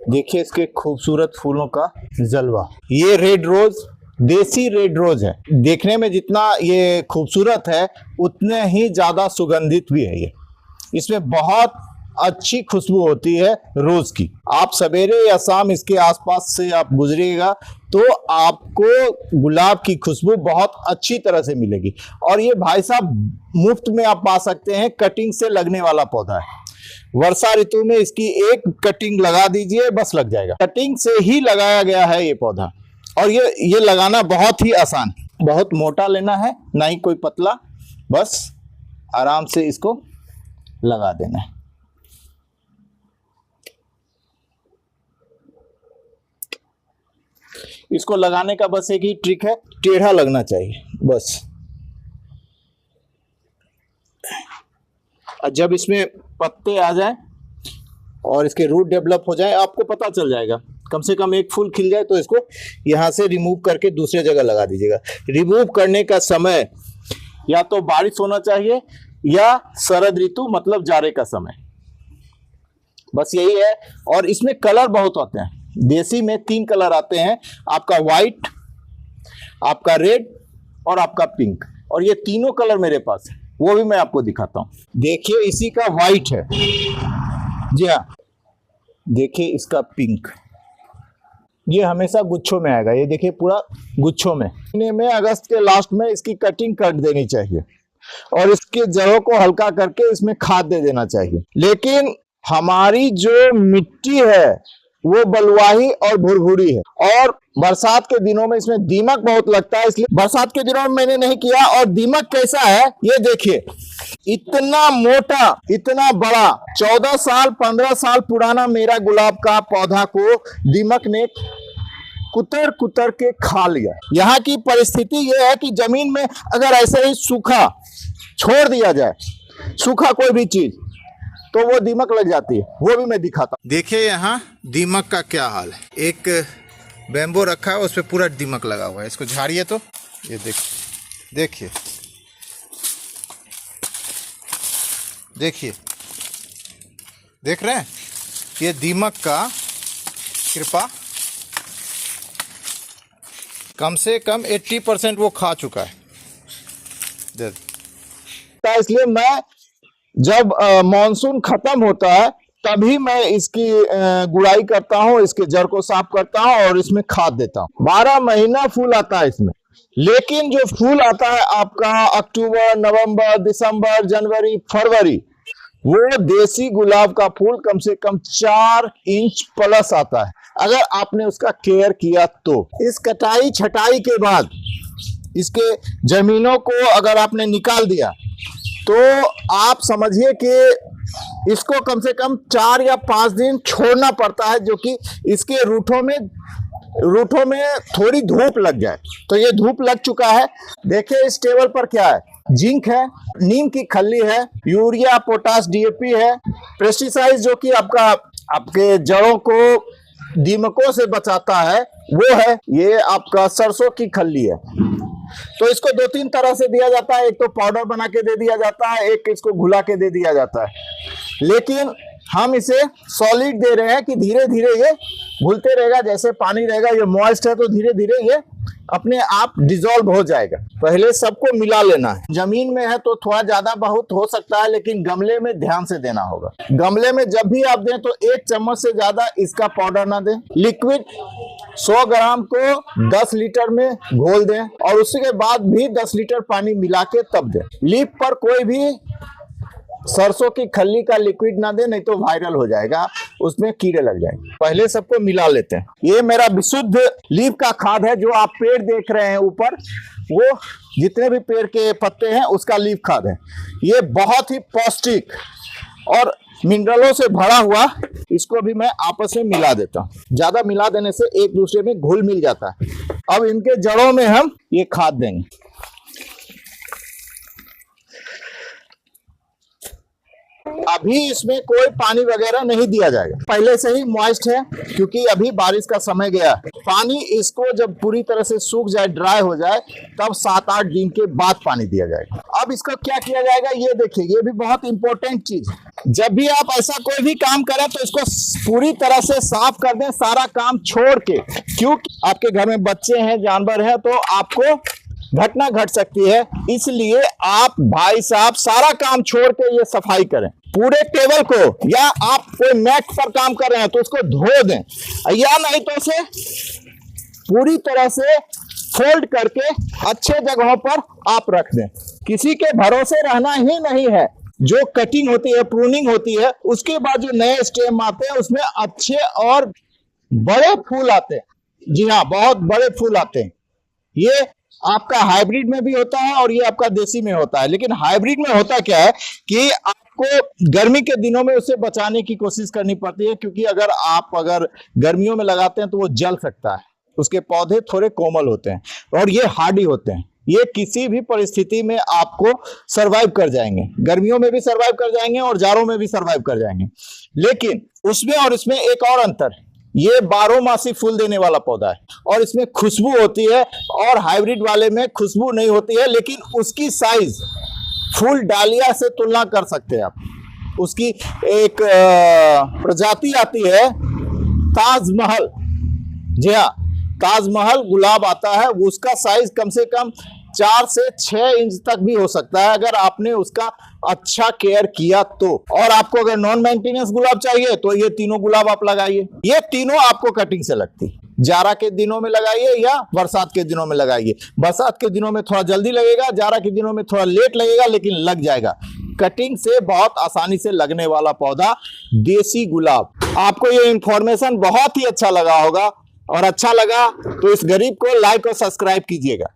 देखिए इसके खूबसूरत फूलों का जलवा। ये रेड रोज देसी रेड रोज है। देखने में जितना ये खूबसूरत है उतने ही ज्यादा सुगंधित भी है। ये इसमें बहुत अच्छी खुशबू होती है रोज की। आप सवेरे या शाम इसके आसपास से आप गुजरिएगा तो आपको गुलाब की खुशबू बहुत अच्छी तरह से मिलेगी। और ये भाई साहब मुफ्त में आप पा सकते हैं, कटिंग से लगने वाला पौधा है। वर्षा ऋतु में इसकी एक कटिंग लगा दीजिए, बस लग जाएगा। कटिंग से ही लगाया गया है ये पौधा। और ये लगाना बहुत ही आसान, बहुत मोटा लेना है ना ही कोई पतला, बस आराम से इसको लगा देना है। इसको लगाने का बस एक ही ट्रिक है, टेढ़ा लगना चाहिए बस। जब इसमें पत्ते आ जाए और इसके रूट डेवलप हो जाए आपको पता चल जाएगा। कम से कम एक फूल खिल जाए तो इसको यहाँ से रिमूव करके दूसरे जगह लगा दीजिएगा। रिमूव करने का समय या तो बारिश होना चाहिए या शरद ऋतु मतलब जाड़े का समय, बस यही है। और इसमें कलर बहुत होते हैं। देसी में 3 कलर आते हैं, आपका व्हाइट, आपका रेड और आपका पिंक। और ये तीनों कलर मेरे पास है, वो भी मैं आपको दिखाता हूं। देखिए इसी का व्हाइट है, जी हाँ। देखिए इसका पिंक, ये हमेशा गुच्छों में आएगा। ये देखिए पूरा गुच्छों में अगस्त के लास्ट में इसकी कटिंग कर देनी चाहिए और इसके जड़ों को हल्का करके इसमें खाद दे देना चाहिए। लेकिन हमारी जो मिट्टी है वो बलुआही और भुरभुरी है और बरसात के दिनों में इसमें दीमक बहुत लगता है, इसलिए बरसात के दिनों में मैंने नहीं किया। और दीमक कैसा है ये देखिए, इतना मोटा, इतना बड़ा, 14 साल 15 साल पुराना मेरा गुलाब का पौधा को दीमक ने कुतर कुतर के खा लिया। यहाँ की परिस्थिति ये है कि जमीन में अगर ऐसे ही सूखा छोड़ दिया जाए, सूखा कोई भी चीज, तो वो दीमक लग जाती है। वो भी मैं दिखाता हूँ। देखिए यहाँ दीमक का क्या हाल है। एक बैम्बो रखा है उस पर पूरा दीमक लगा हुआ है। इसको झाड़िए तो ये देखिए देखिए, देख रहे हैं ये दीमक का कृपा कम से कम 80% वो खा चुका है। इसलिए मैं जब मानसून खत्म होता है तभी मैं इसकी गुड़ाई करता हूँ, इसके जड़ को साफ करता हूँ और इसमें खाद देता हूँ। 12 महीना फूल आता है इसमें। लेकिन जो फूल आता है आपका अक्टूबर, नवंबर, दिसंबर, जनवरी, फरवरी, वो देसी गुलाब का फूल कम से कम 4 इंच प्लस आता है अगर आपने उसका केयर किया तो। इस कटाई छटाई के बाद इसके जमीनों को अगर आपने निकाल दिया तो आप समझिए कि इसको कम से कम 4 या 5 दिन छोड़ना पड़ता है, जो कि इसके रूठों में थोड़ी धूप लग जाए। तो ये धूप लग चुका है। देखिए इस टेबल पर क्या है, जिंक है, नीम की खल्ली है, यूरिया, पोटास, डीएपी है, पेस्टिसाइड जो कि आपके जड़ों को दीमकों से बचाता है वो है, ये आपका सरसों की खल्ली है। तो इसको 2-3 तरह से दिया जाता है। एक तो पाउडर बना के दे दिया जाता है, एक इसको घुला के दे दिया जाता है। लेकिन हम इसे सॉलिड दे रहे हैं कि धीरे धीरे ये घुलते रहेगा। जैसे पानी रहेगा, ये मॉइस्ट है तो धीरे धीरे ये अपने आप डिसॉल्व हो जाएगा। पहले सबको मिला लेना है। जमीन में है तो थोड़ा ज्यादा बहुत हो सकता है, लेकिन गमले में ध्यान से देना होगा। गमले में जब भी आप दें तो 1 चम्मच से ज्यादा इसका पाउडर ना दें। लिक्विड 100 ग्राम को 10 लीटर में घोल दें और उसके बाद भी 10 लीटर पानी मिला के तब दें। लीफ पर कोई भी सरसों की खल्ली का लिक्विड ना दे, नहीं तो वायरल हो जाएगा, उसमें कीड़े लग जाएंगे। पहले सबको मिला लेते हैं। ये मेरा विशुद्ध लीफ का खाद है। जो आप पेड़ देख रहे हैं ऊपर, वो जितने भी पेड़ के पत्ते हैं उसका लीफ खाद है। ये बहुत ही पौष्टिक और मिनरलों से भरा हुआ, इसको भी मैं आपस में मिला देता हूँ। ज्यादा मिला देने से एक दूसरे में घुल मिल जाता है। अब इनके जड़ों में हम ये खाद देंगे। अभी इसमें कोई पानी वगैरह नहीं दिया जाएगा, पहले से ही मॉइस्ट है क्योंकि अभी बारिश का समय गया। पानी इसको जब पूरी तरह से सूख जाए, ड्राई हो जाए, तब 7-8 दिन के बाद पानी दिया जाएगा। अब इसका क्या किया जाएगा ये देखिए, ये भी बहुत इंपॉर्टेंट चीज है। जब भी आप ऐसा कोई भी काम करें तो इसको पूरी तरह से साफ कर दें, सारा काम छोड़ के, क्योंकि आपके घर में बच्चे हैं, जानवर हैं, तो आपको घटना घट सकती है। इसलिए आप भाई साहब सारा काम छोड़ के ये सफाई करें। पूरे टेबल को, या आप कोई मैट पर काम कर रहे हैं तो उसको धो दें, या नहीं तो उसे पूरी तरह से फोल्ड करके अच्छे जगहों पर आप रख दें। किसी के भरोसे रहना ही नहीं है। जो कटिंग होती है, प्रूनिंग होती है, उसके बाद जो नए स्टेम आते हैं उसमें अच्छे और बड़े फूल आते हैं। जी हाँ, बहुत बड़े फूल आते हैं। ये आपका हाइब्रिड में भी होता है और ये आपका देसी में होता है। लेकिन हाइब्रिड में होता क्या है कि आपको गर्मी के दिनों में उसे बचाने की कोशिश करनी पड़ती है, क्योंकि अगर गर्मियों में लगाते हैं तो वो जल सकता है। उसके पौधे थोड़े कोमल होते हैं और ये हार्डी होते हैं। ये किसी भी परिस्थिति में आपको सरवाइव कर जाएंगे, गर्मियों में भी सरवाइव कर जाएंगे और जाड़ों में भी सरवाइव कर जाएंगे। लेकिन उसमें और इसमें एक और अंतर है, ये 12मासी फूल देने वाला पौधा है और इसमें खुशबू होती है, और हाइब्रिड वाले में खुशबू नहीं होती है, लेकिन उसकी साइज फूल डालिया से तुलना कर सकते हैं आप। उसकी एक प्रजाति आती है ताजमहल। जी हाँ, ताजमहल गुलाब आता है, उसका साइज कम से कम 4 से 6 इंच तक भी हो सकता है अगर आपने उसका अच्छा केयर किया तो। और आपको अगर नॉन मेंटेनेंस गुलाब चाहिए तो ये तीनों गुलाब आप लगाइए। ये तीनों आपको कटिंग से लगती, जाड़ा के दिनों में लगाइए या बरसात के दिनों में लगाइए। बरसात के दिनों में थोड़ा जल्दी लगेगा, जाड़ा के दिनों में थोड़ा लेट लगेगा, लेकिन लग जाएगा। कटिंग से बहुत आसानी से लगने वाला पौधा देसी गुलाब। आपको ये इंफॉर्मेशन बहुत ही अच्छा लगा होगा, और अच्छा लगा तो इस गरीब को लाइक और सब्सक्राइब कीजिएगा।